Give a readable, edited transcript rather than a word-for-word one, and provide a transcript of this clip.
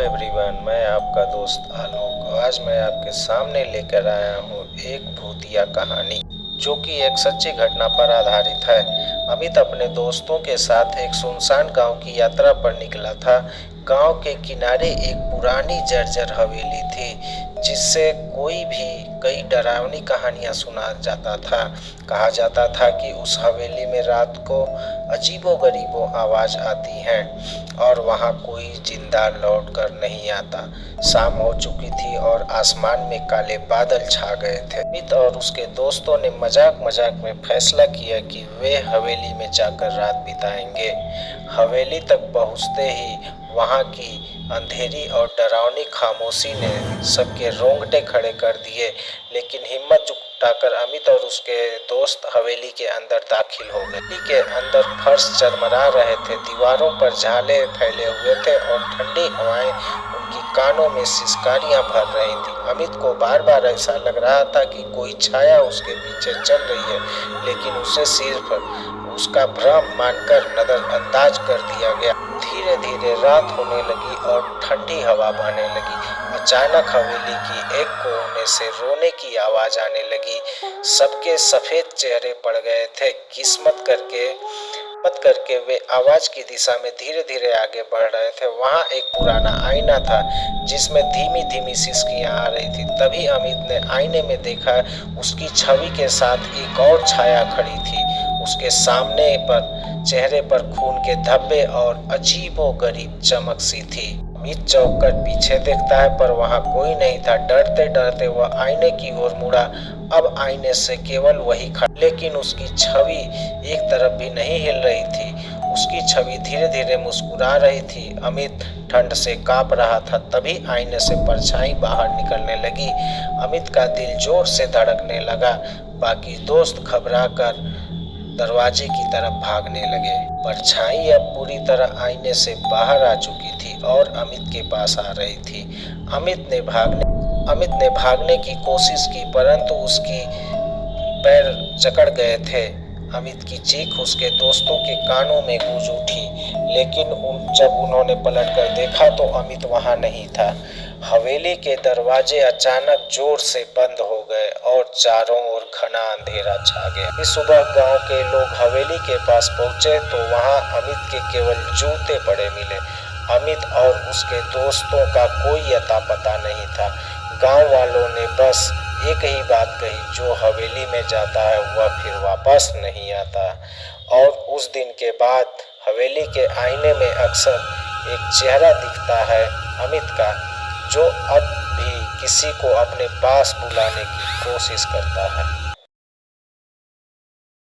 Everyone, मैं आपका दोस्त आलोक। आज मैं आपके सामने लेकर आया हूँ एक भूतिया कहानी जो कि एक सच्ची घटना पर आधारित है। अमित अपने दोस्तों के साथ एक सुनसान गांव की यात्रा पर निकला था। गांव के किनारे एक पुरानी जर्जर हवेली थी जिससे कोई भी कई डरावनी कहानियां सुना जाता था। कहा जाता था कि उस हवेली में रात को अजीबो-गरीबो आवाज आती है और वहां कोई जिंदा लौट कर नहीं आता। शाम हो चुकी थी और आसमान में काले बादल छा गए थे। अमित और उसके दोस्तों ने मजाक मजाक में फैसला किया कि वे हवेली में जाकर रात बिताएंगे। हवेली तक पहुंचते ही वहां की अंधेरी और डरावनी खामोशी ने सबके रोंगटे खड़े कर दिए, लेकिन हिम्मत जुटाकर अमित और उसके दोस्त हवेली के अंदर दाखिल हो गए। हवेली के अंदर फर्श चरमरा रहे थे, दीवारों पर झाले फैले हुए थे और ठंडी हवाएं उनकी कानों में सिसकारियां भर रही थी। अमित को बार बार ऐसा लग रहा था कि कोई छाया उसके पीछे चल रही है, लेकिन उसे सिर्फ उसका भ्रम मानकर नजरअंदाज कर दिया गया। धीरे धीरे रात होने लगी और ठंडी हवा बहने लगी। अचानक हवेली की एक कोने से रोने की आवाज आने लगी। सबके सफेद चेहरे पड़ गए थे। किस्मत करके वे आवाज की दिशा में धीरे धीरे आगे बढ़ रहे थे। वहां एक पुराना आईना था जिसमें धीमी धीमी सिसकियां आ रही थी। तभी अमित ने आईने में देखा, उसकी छवि के साथ एक और छाया खड़ी थी। उसके सामने पर चेहरे पर खून के धब्बे और अजीबो-गरीब चमक सी थी। अमित चौंक कर पीछे देखता है पर वहां कोई नहीं था। डरते डरते वह आईने की ओर मुड़ा। अब आईने से केवल वही खड़ा, लेकिन उसकी छवि एक तरफ भी नहीं हिल रही थी। उसकी छवि धीरे धीरे मुस्कुरा रही थी। अमित ठंड से कांप रहा था। तभी आईने से परछाई बाहर निकलने लगी। अमित का दिल जोर से धड़कने लगा। बाकी दोस्त घबरा कर दरवाजे की तरफ भागने लगे। परछाई अब पूरी तरह आईने से बाहर आ चुकी थी और अमित के पास आ रही थी। अमित ने भागने की कोशिश की, परंतु उसकी पैर जकड़ गए थे। अमित की चीख उसके दोस्तों के कानों में गूंज उठी, लेकिन जब उन्होंने पलटकर देखा तो अमित वहां नहीं था। हवेली के दरवाजे अचानक जोर से बंद हो गए और चारों ओर घना अंधेरा छा गया। इस सुबह गांव के लोग हवेली के पास पहुंचे तो वहां अमित के केवल जूते पड़े मिले। अमित और उसके दोस्तों का कोई अता पता नहीं था। गांव वालों ने बस एक ही बात कही, जो हवेली में जाता है वह फिर वापस नहीं आता। और उस दिन के बाद हवेली के आईने में अक्सर एक चेहरा दिखता है अमित का, जो अब भी किसी को अपने पास बुलाने की कोशिश करता है।